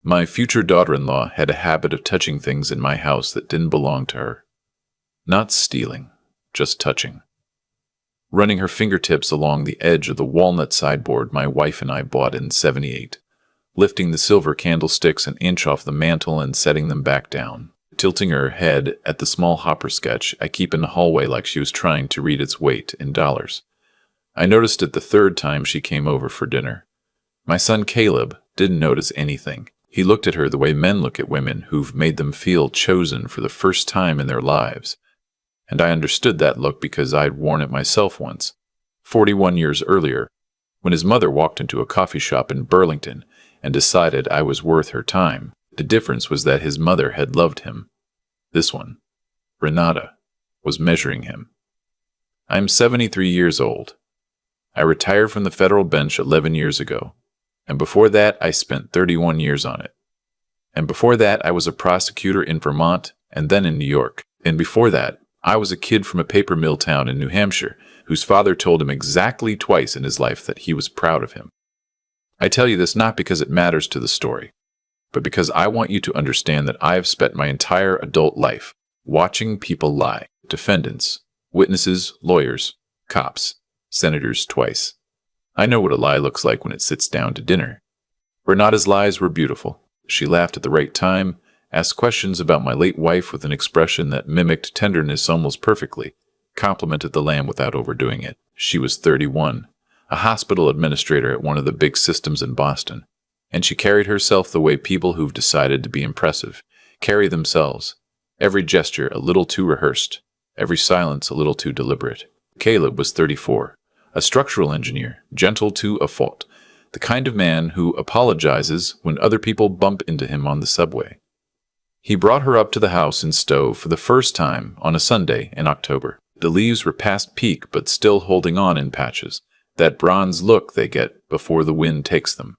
My future daughter-in-law had a habit of touching things in my house that didn't belong to her. Not stealing, just touching. Running her fingertips along the edge of the walnut sideboard my wife and I bought in '78, lifting the silver candlesticks an inch off the mantel and setting them back down, tilting her head at the small hopper sketch I keep in the hallway like she was trying to read its weight in dollars. I noticed it the third time she came over for dinner. My son Caleb didn't notice anything. He looked at her the way men look at women who've made them feel chosen for the first time in their lives. And I understood that look because I'd worn it myself once, 41 years earlier, when his mother walked into a coffee shop in Burlington and decided I was worth her time. The difference was that his mother had loved him. This one, Renata, was measuring him. I'm 73 years old. I retired from the federal bench 11 years ago, and before that I spent 31 years on it. And before that I was a prosecutor in Vermont and then in New York. And before that, I was a kid from a paper mill town in New Hampshire whose father told him exactly twice in his life that he was proud of him. I tell you this not because it matters to the story, but because I want you to understand that I have spent my entire adult life watching people lie. Defendants, witnesses, lawyers, cops, senators twice. I know what a lie looks like when it sits down to dinner. Renata's lies were beautiful. She laughed at the right time, asked questions about my late wife with an expression that mimicked tenderness almost perfectly, complimented the lamb without overdoing it. She was 31, a hospital administrator at one of the big systems in Boston, and she carried herself the way people who've decided to be impressive carry themselves, every gesture a little too rehearsed, every silence a little too deliberate. Caleb was 34, a structural engineer, gentle to a fault, the kind of man who apologizes when other people bump into him on the subway. He brought her up to the house in Stowe for the first time on a Sunday in October. The leaves were past peak but still holding on in patches, that bronze look they get before the wind takes them.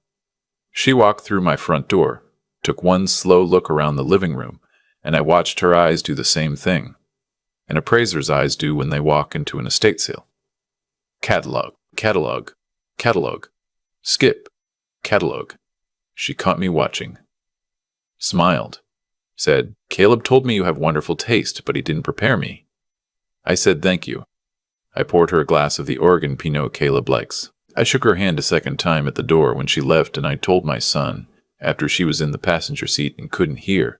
She walked through my front door, took one slow look around the living room, and I watched her eyes do the same thing. An appraiser's eyes do when they walk into an estate sale. Catalog, catalog, catalog. Skip, catalog. She caught me watching. Smiled. Said, "Caleb told me you have wonderful taste, but he didn't prepare me." I said thank you. I poured her a glass of the Oregon Pinot Caleb likes. I shook her hand a second time at the door when she left, and I told my son, after she was in the passenger seat and couldn't hear,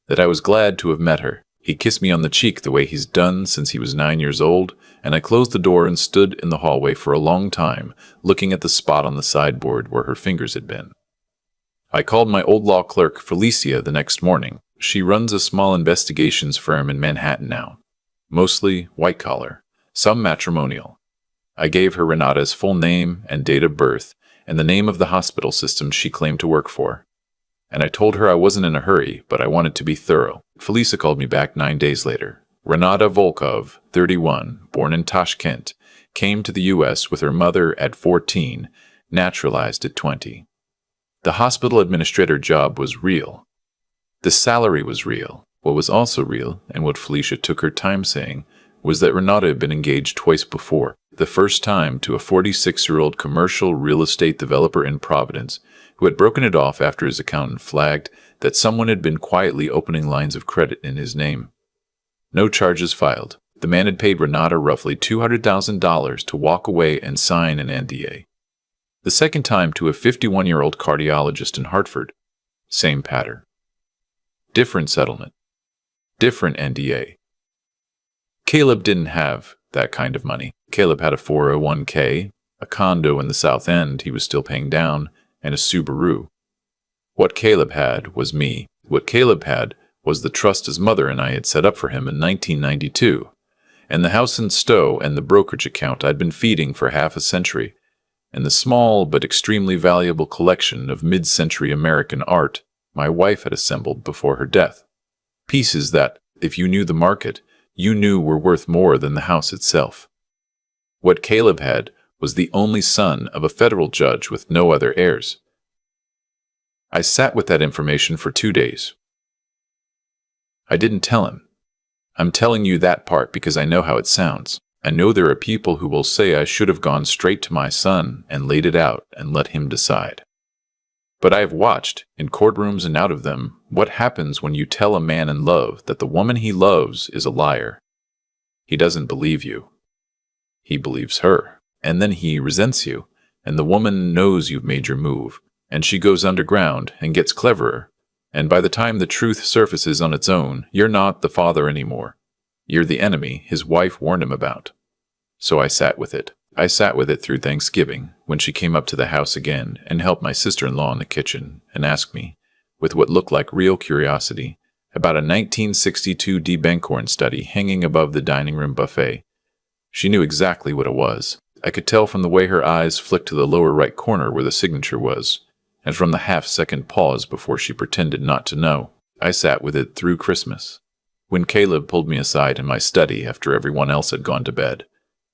that I was glad to have met her. He kissed me on the cheek the way he's done since he was 9 years old, and I closed the door and stood in the hallway for a long time, looking at the spot on the sideboard where her fingers had been. I called my old law clerk, Felicia, the next morning. She runs a small investigations firm in Manhattan now, mostly white-collar, some matrimonial. I gave her Renata's full name and date of birth and the name of the hospital system she claimed to work for. And I told her I wasn't in a hurry, but I wanted to be thorough. Felicia called me back 9 days later. Renata Volkov, 31, born in Tashkent, came to the U.S. with her mother at 14, naturalized at 20. The hospital administrator job was real. The salary was real. What was also real, and what Felicia took her time saying, was that Renata had been engaged twice before. The first time to a 46-year-old commercial real estate developer in Providence, who had broken it off after his accountant flagged that someone had been quietly opening lines of credit in his name. No charges filed. The man had paid Renata roughly $200,000 to walk away and sign an NDA. The second time to a 51-year-old cardiologist in Hartford. Same pattern. Different settlement. Different NDA. Caleb didn't have that kind of money. Caleb had a 401k, a condo in the South End he was still paying down, and a Subaru. What Caleb had was me. What Caleb had was the trust his mother and I had set up for him in 1992, and the house in Stowe and the brokerage account I'd been feeding for half a century, and the small but extremely valuable collection of mid-century American art my wife had assembled before her death. Pieces that, if you knew the market, you knew were worth more than the house itself. What Caleb had was the only son of a federal judge with no other heirs. I sat with that information for 2 days. I didn't tell him. I'm telling you that part because I know how it sounds. I know there are people who will say I should have gone straight to my son and laid it out and let him decide. But I have watched, in courtrooms and out of them, what happens when you tell a man in love that the woman he loves is a liar. He doesn't believe you. He believes her, and then he resents you, and the woman knows you've made your move, and she goes underground and gets cleverer, and by the time the truth surfaces on its own, you're not the father anymore. You're the enemy his wife warned him about. So I sat with it. I sat with it through Thanksgiving, when she came up to the house again and helped my sister-in-law in the kitchen and asked me, with what looked like real curiosity, about a 1962 D. Benkhorn study hanging above the dining room buffet. She knew exactly what it was. I could tell from the way her eyes flicked to the lower right corner where the signature was, and from the half-second pause before she pretended not to know. I sat with it through Christmas, when Caleb pulled me aside in my study after everyone else had gone to bed,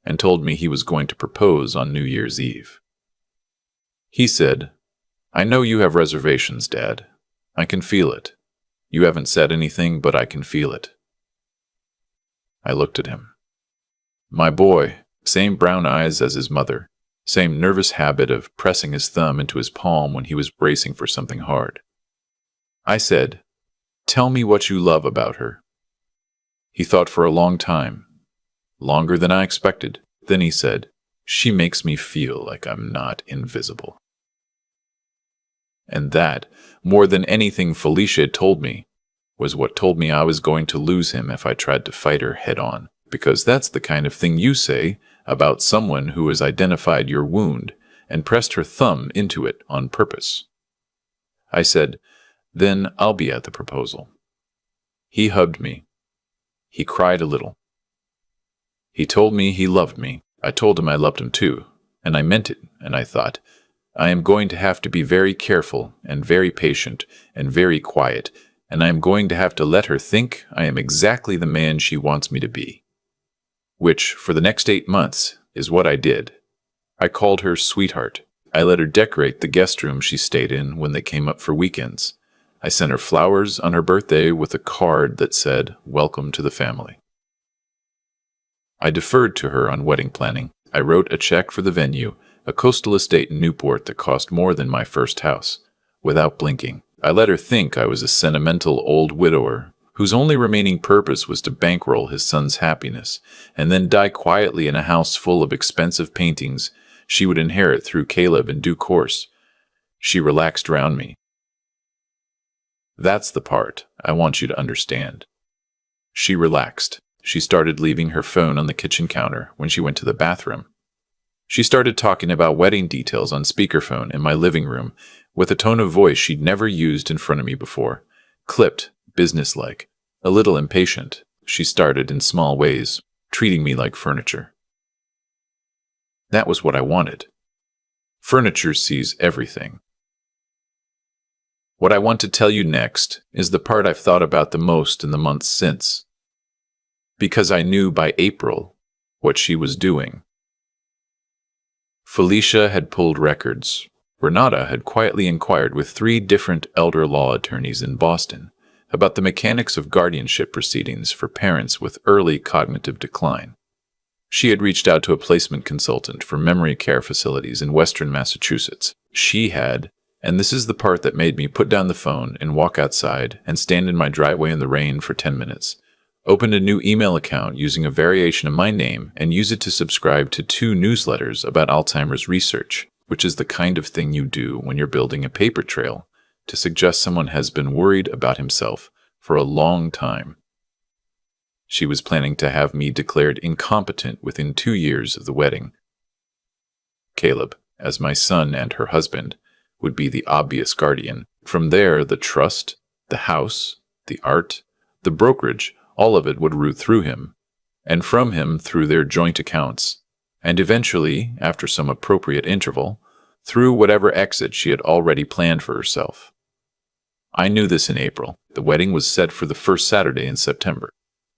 and told me he was going to propose on New Year's Eve. He said, "I know you have reservations, Dad. I can feel it. You haven't said anything, but I can feel it." I looked at him. My boy, same brown eyes as his mother, same nervous habit of pressing his thumb into his palm when he was bracing for something hard. I said, "Tell me what you love about her." He thought for a long time, longer than I expected. Then he said, "She makes me feel like I'm not invisible." And that, more than anything Felicia had told me, was what told me I was going to lose him if I tried to fight her head on. Because that's the kind of thing you say about someone who has identified your wound and pressed her thumb into it on purpose. I said, "Then I'll be at the proposal." He hugged me. He cried a little. He told me he loved me. I told him I loved him too, and I meant it, and I thought, I am going to have to be very careful and very patient and very quiet, and I am going to have to let her think I am exactly the man she wants me to be. Which, for the next 8 months, is what I did. I called her sweetheart. I let her decorate the guest room she stayed in when they came up for weekends. I sent her flowers on her birthday with a card that said, "Welcome to the family." I deferred to her on wedding planning. I wrote a check for the venue, a coastal estate in Newport that cost more than my first house, without blinking. I let her think I was a sentimental old widower whose only remaining purpose was to bankroll his son's happiness, and then die quietly in a house full of expensive paintings she would inherit through Caleb in due course. She relaxed around me. That's the part I want you to understand. She relaxed. She started leaving her phone on the kitchen counter when she went to the bathroom. She started talking about wedding details on speakerphone in my living room with a tone of voice she'd never used in front of me before. Clipped, businesslike, a little impatient. She started in small ways, treating me like furniture. That was what I wanted. Furniture sees everything. What I want to tell you next is the part I've thought about the most in the months since. Because I knew by April what she was doing. Felicia had pulled records. Renata had quietly inquired with 3 different elder law attorneys in Boston about the mechanics of guardianship proceedings for parents with early cognitive decline. She had reached out to a placement consultant for memory care facilities in Western Massachusetts. She had, and this is the part that made me put down the phone and walk outside and stand in my driveway in the rain for 10 minutes, opened a new email account using a variation of my name and use it to subscribe to 2 newsletters about Alzheimer's research, which is the kind of thing you do when you're building a paper trail to suggest someone has been worried about himself for a long time. She was planning to have me declared incompetent within 2 years of the wedding. Caleb, as my son and her husband, would be the obvious guardian. From there, the trust, the house, the art, the brokerage, all of it would root through him, and from him through their joint accounts, and eventually, after some appropriate interval, through whatever exit she had already planned for herself. I knew this in April. The wedding was set for the first Saturday in September.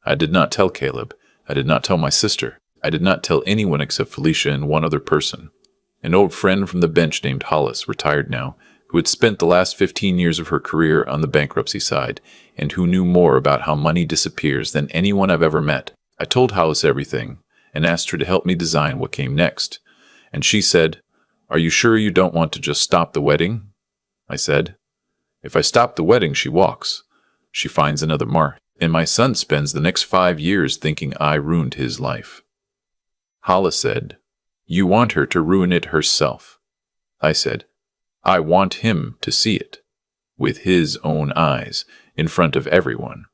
I did not tell Caleb. I did not tell my sister. I did not tell anyone except Felicia and one other person, an old friend from the bench named Hollis, retired now, who had spent the last 15 years of her career on the bankruptcy side, and who knew more about how money disappears than anyone I've ever met. I told Hollis everything, and asked her to help me design what came next. And she said, "Are you sure you don't want to just stop the wedding?" I said. If I stop the wedding, she walks. She finds another mark, and my son spends the next 5 years thinking I ruined his life. Hala said, You want her to ruin it herself. I said, I want him to see it, with his own eyes, in front of everyone,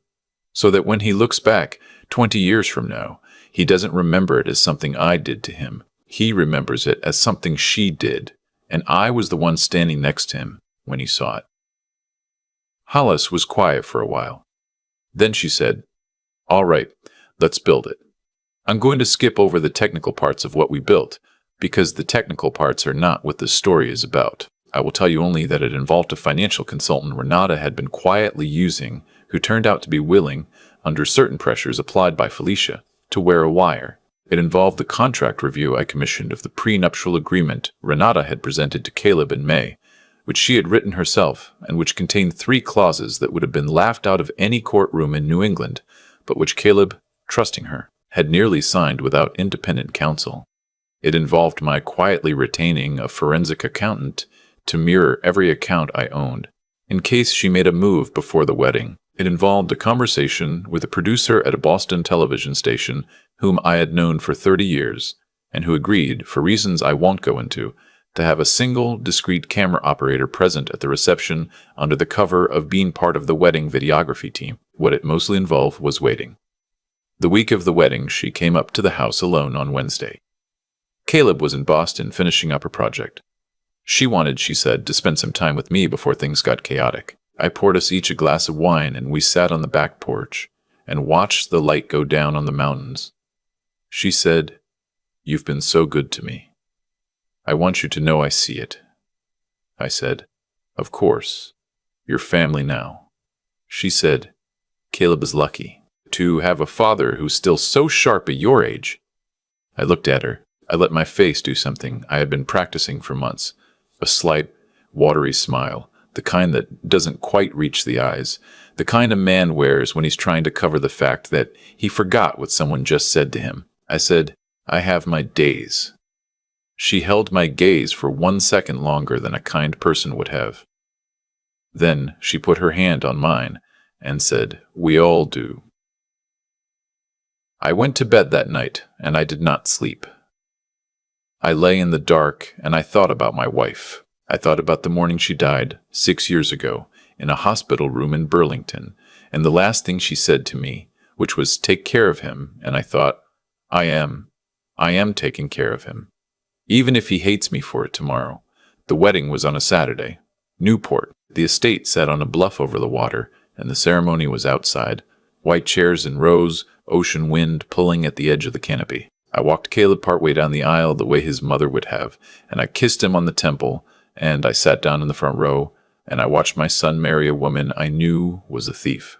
so that when he looks back 20 years from now, he doesn't remember it as something I did to him. He remembers it as something she did, and I was the one standing next to him when he saw it. Hollis was quiet for a while. Then she said, All right, let's build it. I'm going to skip over the technical parts of what we built, because the technical parts are not what this story is about. I will tell you only that it involved a financial consultant Renata had been quietly using, who turned out to be willing, under certain pressures applied by Felicia, to wear a wire. It involved the contract review I commissioned of the prenuptial agreement Renata had presented to Caleb in May, which she had written herself, and which contained 3 clauses that would have been laughed out of any courtroom in New England, but which Caleb, trusting her, had nearly signed without independent counsel. It involved my quietly retaining a forensic accountant to mirror every account I owned, in case she made a move before the wedding. It involved a conversation with a producer at a Boston television station whom I had known for 30 years, and who agreed, for reasons I won't go into, to have a single, discreet camera operator present at the reception under the cover of being part of the wedding videography team. What it mostly involved was waiting. The week of the wedding, she came up to the house alone on Wednesday. Caleb was in Boston finishing up her project. She wanted, she said, to spend some time with me before things got chaotic. I poured us each a glass of wine, and we sat on the back porch and watched the light go down on the mountains. She said, You've been so good to me. I want you to know I see it. I said, Of course. You're family now. She said, Caleb is lucky to have a father who's still so sharp at your age. I looked at her. I let my face do something I had been practicing for months. A slight, watery smile, the kind that doesn't quite reach the eyes, the kind a man wears when he's trying to cover the fact that he forgot what someone just said to him. I said, I have my days. She held my gaze for 1 second longer than a kind person would have. Then she put her hand on mine and said, We all do. I went to bed that night, and I did not sleep. I lay in the dark, and I thought about my wife. I thought about the morning she died, 6 years ago, in a hospital room in Burlington, and the last thing she said to me, which was, Take care of him, and I thought, I am taking care of him. Even if he hates me for it tomorrow. The wedding was on a Saturday. Newport. The estate sat on a bluff over the water, and the ceremony was outside. White chairs in rows, ocean wind pulling at the edge of the canopy. I walked Caleb partway down the aisle the way his mother would have, and I kissed him on the temple, and I sat down in the front row, and I watched my son marry a woman I knew was a thief.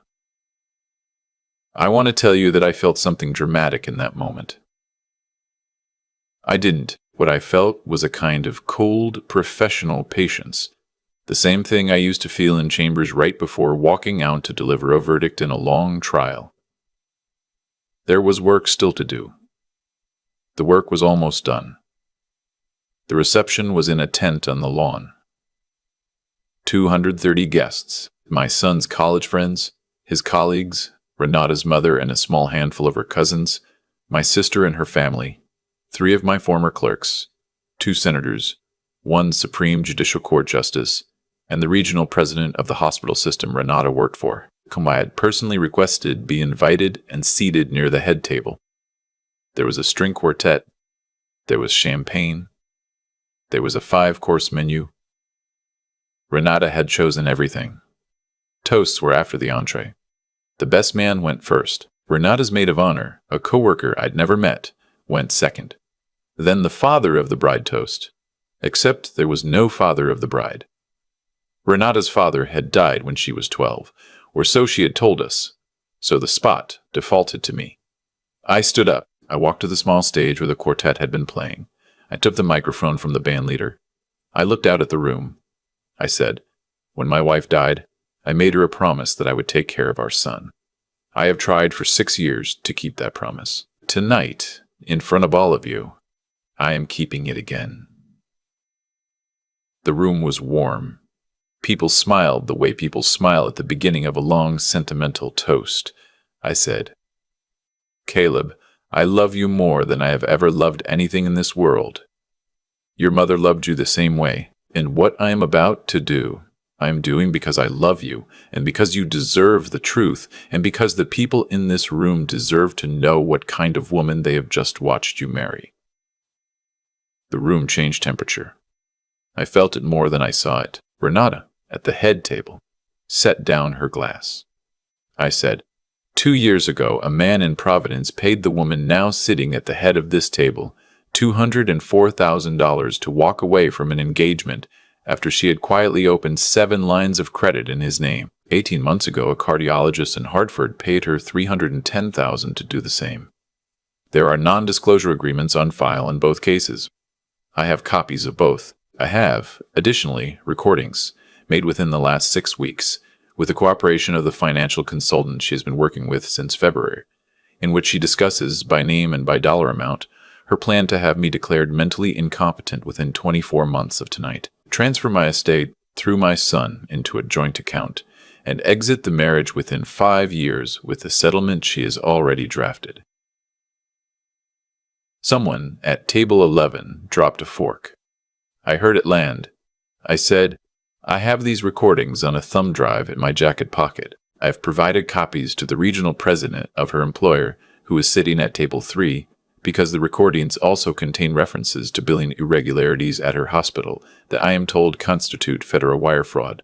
I want to tell you that I felt something dramatic in that moment. I didn't. What I felt was a kind of cold, professional patience, the same thing I used to feel in chambers right before walking out to deliver a verdict in a long trial. There was work still to do. The work was almost done. The reception was in a tent on the lawn. 230 guests, my son's college friends, his colleagues, Renata's mother and a small handful of her cousins, my sister and her family, 3 of my former clerks, 2 senators, 1 Supreme Judicial Court justice, and the regional president of the hospital system Renata worked for, whom I had personally requested be invited and seated near the head table. There was a string quartet, there was champagne, there was a 5-course menu. Renata had chosen everything. Toasts were after the entree. The best man went first. Renata's maid of honor, a coworker I'd never met, went second. Then the father of the bride toast, except there was no father of the bride. Renata's father had died when she was 12, or so she had told us, so the spot defaulted to me. I stood up. I walked to the small stage where the quartet had been playing. I took the microphone from the band leader. I looked out at the room. I said, When my wife died, I made her a promise that I would take care of our son. I have tried for 6 years to keep that promise. Tonight, in front of all of you, I am keeping it again. The room was warm. People smiled the way people smile at the beginning of a long, sentimental toast. I said, "Caleb, I love you more than I have ever loved anything in this world. Your mother loved you the same way, and what I am about to do, I am doing because I love you, and because you deserve the truth, and because the people in this room deserve to know what kind of woman they have just watched you marry." The room changed temperature. I felt it more than I saw it. Renata, at the head table, set down her glass. I said, 2 years ago, a man in Providence paid the woman now sitting at the head of this table $204,000 to walk away from an engagement after she had quietly opened 7 lines of credit in his name. 18 months ago, a cardiologist in Hartford paid her $310,000 to do the same. There are non-disclosure agreements on file in both cases. I have copies of both. I have, additionally, recordings made within the last 6 weeks, with the cooperation of the financial consultant she has been working with since February, in which she discusses, by name and by dollar amount, her plan to have me declared mentally incompetent within 24 months of tonight, transfer my estate through my son into a joint account, and exit the marriage within 5 years with the settlement she has already drafted. Someone at table 11 dropped a fork. I heard it land. I said, "I have these recordings on a thumb drive in my jacket pocket. I have provided copies to the regional president of her employer, who is sitting at table 3, because the recordings also contain references to billing irregularities at her hospital that I am told constitute federal wire fraud.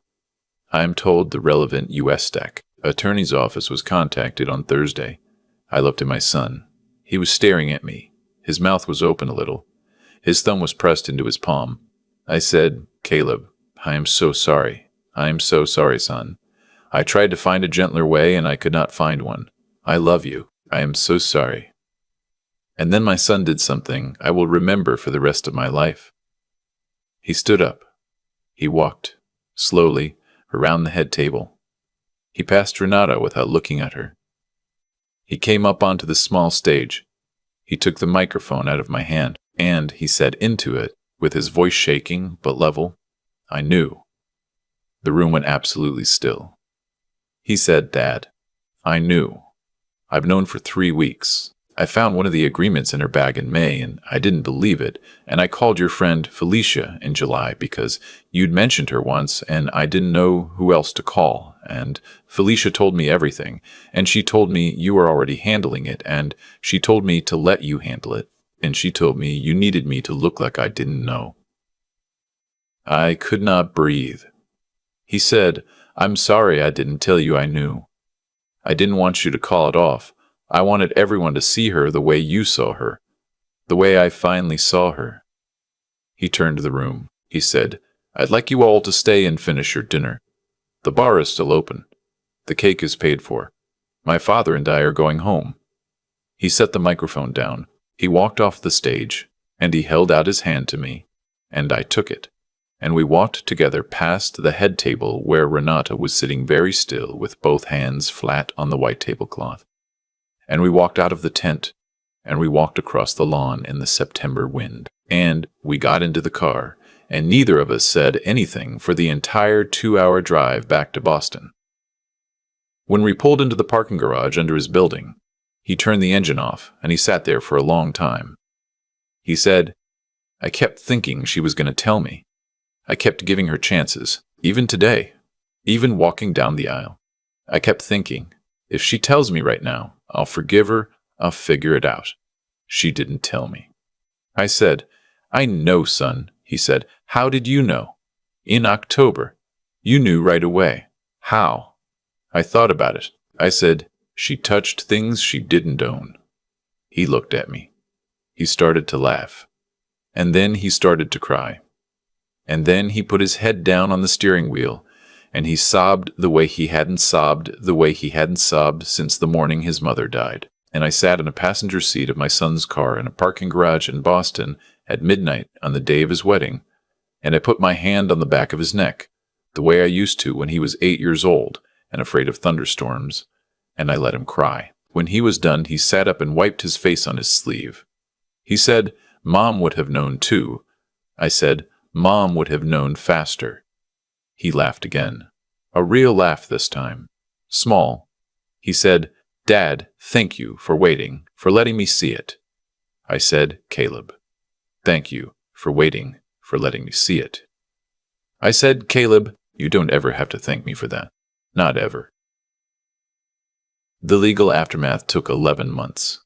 I am told the relevant U.S. STAC attorney's office was contacted on Thursday. I looked at my son. He was staring at me. His mouth was open a little. His thumb was pressed into his palm. I said, "Caleb, I am so sorry. I am so sorry, son. I tried to find a gentler way and I could not find one. I love you. I am so sorry." And then my son did something I will remember for the rest of my life. He stood up. He walked, slowly, around the head table. He passed Renata without looking at her. He came up onto the small stage. He took the microphone out of my hand, and he said into it, with his voice shaking but level, "I knew." The room went absolutely still. He said, "Dad, I knew. I've known for 3 weeks. I found one of the agreements in her bag in May, and I didn't believe it, and I called your friend Felicia in July because you'd mentioned her once, and I didn't know who else to call, and Felicia told me everything, and she told me you were already handling it, and she told me to let you handle it, and she told me you needed me to look like I didn't know." I could not breathe. He said, "I'm sorry I didn't tell you I knew. I didn't want you to call it off. I wanted everyone to see her the way you saw her, the way I finally saw her." He turned to the room. He said, "I'd like you all to stay and finish your dinner. The bar is still open. The cake is paid for. My father and I are going home." He set the microphone down. He walked off the stage, and he held out his hand to me, and I took it, and we walked together past the head table where Renata was sitting very still with both hands flat on the white tablecloth. And we walked out of the tent, and we walked across the lawn in the September wind, and we got into the car, and neither of us said anything for the entire 2-hour drive back to Boston. When we pulled into the parking garage under his building, he turned the engine off, and he sat there for a long time. He said, "I kept thinking she was going to tell me. I kept giving her chances, even today, even walking down the aisle. I kept thinking, if she tells me right now, I'll forgive her, I'll figure it out. She didn't tell me." I said, "I know, son." He said, "How did you know?" "In October. You knew right away." "How?" I thought about it. I said, "She touched things she didn't own." He looked at me. He started to laugh. And then he started to cry. And then he put his head down on the steering wheel, and he sobbed the way he hadn't sobbed since the morning his mother died. And I sat in a passenger seat of my son's car in a parking garage in Boston at midnight on the day of his wedding, and I put my hand on the back of his neck, the way I used to when he was 8 years old and afraid of thunderstorms, and I let him cry. When he was done, he sat up and wiped his face on his sleeve. He said, "Mom would have known too." I said, "Mom would have known faster." He laughed again. A real laugh this time. Small. He said, "Dad, thank you for waiting, for letting me see it." I said, "Caleb, thank you for waiting, for letting me see it." I said, "Caleb, you don't ever have to thank me for that. Not ever." The legal aftermath took 11 months.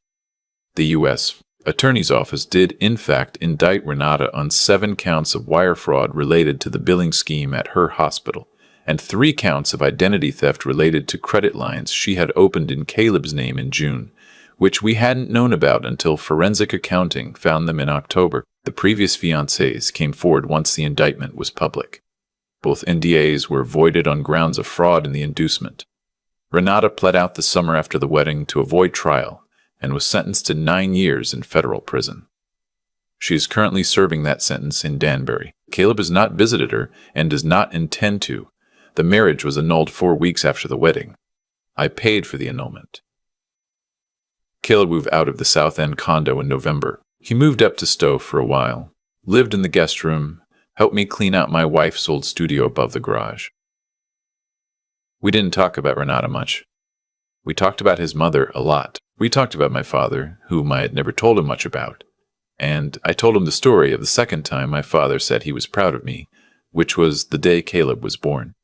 The U.S. Attorney's Office did, in fact, indict Renata on 7 counts of wire fraud related to the billing scheme at her hospital, and 3 counts of identity theft related to credit lines she had opened in Caleb's name in June, which we hadn't known about until forensic accounting found them in October. The previous fiancés came forward once the indictment was public. Both NDAs were voided on grounds of fraud in the inducement. Renata pled out the summer after the wedding to avoid trial and was sentenced to 9 years in federal prison. She is currently serving that sentence in Danbury. Caleb has not visited her and does not intend to. The marriage was annulled 4 weeks after the wedding. I paid for the annulment. Caleb moved out of the South End condo in November. He moved up to Stowe for a while, lived in the guest room, helped me clean out my wife's old studio above the garage. We didn't talk about Renata much. We talked about his mother a lot. We talked about my father, whom I had never told him much about, and I told him the story of the second time my father said he was proud of me, which was the day Caleb was born.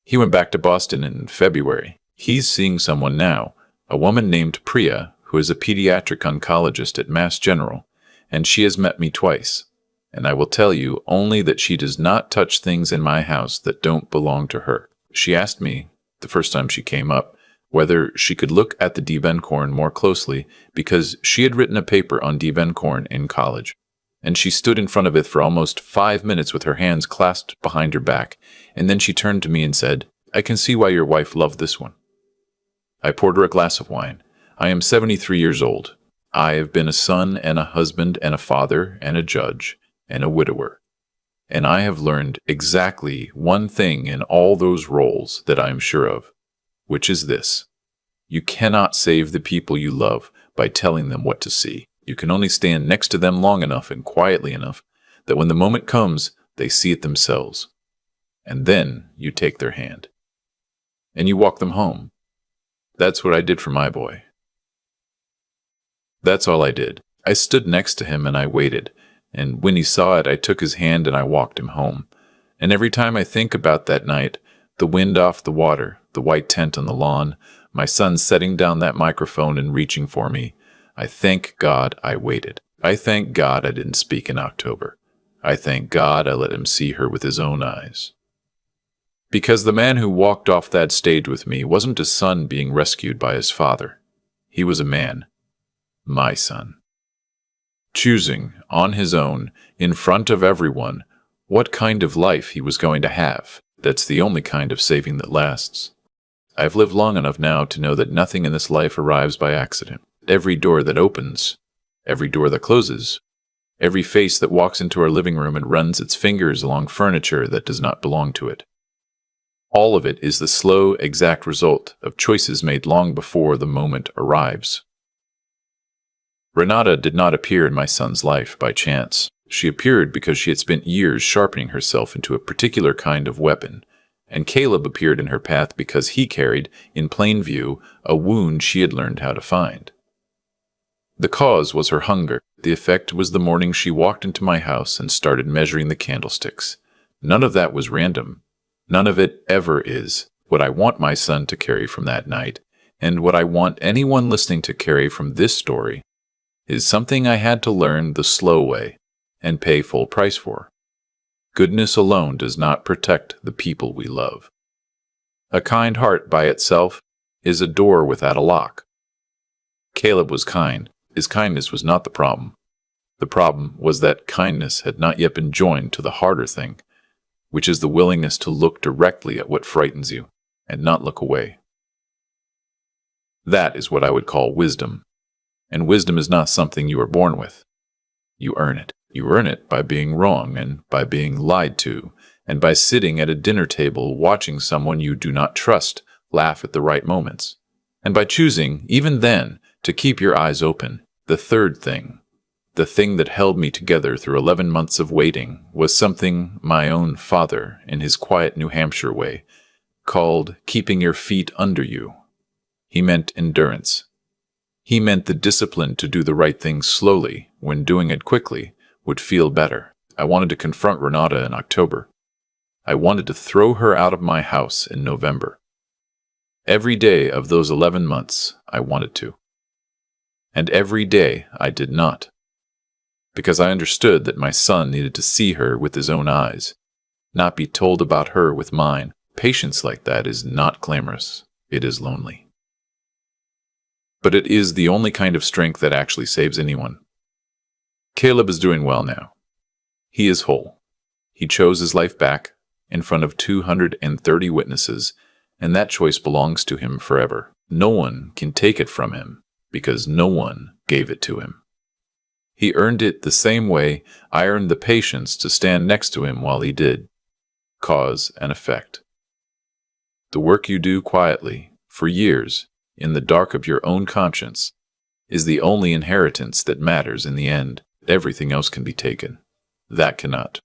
He went back to Boston in February. He's seeing someone now, a woman named Priya, who is a pediatric oncologist at Mass General, and she has met me twice, and I will tell you only that she does not touch things in my house that don't belong to her. She asked me, the first time she came up, whether she could look at the Diebenkorn more closely because she had written a paper on Diebenkorn in college, and she stood in front of it for almost 5 minutes with her hands clasped behind her back, and then she turned to me and said, "I can see why your wife loved this one." I poured her a glass of wine. I am 73 years old. I have been a son and a husband and a father and a judge and a widower. And I have learned exactly one thing in all those roles that I am sure of, which is this: you cannot save the people you love by telling them what to see. You can only stand next to them long enough and quietly enough that when the moment comes, they see it themselves. And then you take their hand. And you walk them home. That's what I did for my boy. That's all I did. I stood next to him and I waited, and when he saw it, I took his hand and I walked him home. And every time I think about that night, the wind off the water, the white tent on the lawn, my son setting down that microphone and reaching for me, I thank God I waited. I thank God I didn't speak in October. I thank God I let him see her with his own eyes. Because the man who walked off that stage with me wasn't a son being rescued by his father. He was a man. My son. Choosing, on his own, in front of everyone, what kind of life he was going to have. That's the only kind of saving that lasts. I've lived long enough now to know that nothing in this life arrives by accident. Every door that opens, every door that closes, every face that walks into our living room and runs its fingers along furniture that does not belong to it. All of it is the slow, exact result of choices made long before the moment arrives. Renata did not appear in my son's life by chance. She appeared because she had spent years sharpening herself into a particular kind of weapon, and Caleb appeared in her path because he carried, in plain view, a wound she had learned how to find. The cause was her hunger. The effect was the morning she walked into my house and started measuring the candlesticks. None of that was random. None of it ever is. What I want my son to carry from that night, and what I want anyone listening to carry from this story, is something I had to learn the slow way and pay full price for. Goodness alone does not protect the people we love. A kind heart by itself is a door without a lock. Caleb was kind. His kindness was not the problem. The problem was that kindness had not yet been joined to the harder thing, which is the willingness to look directly at what frightens you and not look away. That is what I would call wisdom. And wisdom is not something you are born with. You earn it. You earn it by being wrong and by being lied to, and by sitting at a dinner table watching someone you do not trust laugh at the right moments, and by choosing, even then, to keep your eyes open. The third thing, The thing that held me together through 11 months of waiting was something my own father, in his quiet New Hampshire way, called keeping your feet under you. He meant endurance. He meant the discipline to do the right thing slowly when doing it quickly would feel better. I wanted to confront Renata in October. I wanted to throw her out of my house in November. Every day of those 11 months, I wanted to. And every day I did not. Because I understood that my son needed to see her with his own eyes, not be told about her with mine. Patience like that is not glamorous. It is lonely. But it is the only kind of strength that actually saves anyone. Caleb is doing well now. He is whole. He chose his life back in front of 230 witnesses, and that choice belongs to him forever. No one can take it from him because no one gave it to him. He earned it the same way I earned the patience to stand next to him while he did. Cause and effect. The work you do quietly, for years, in the dark of your own conscience, is the only inheritance that matters in the end. Everything else can be taken. That cannot.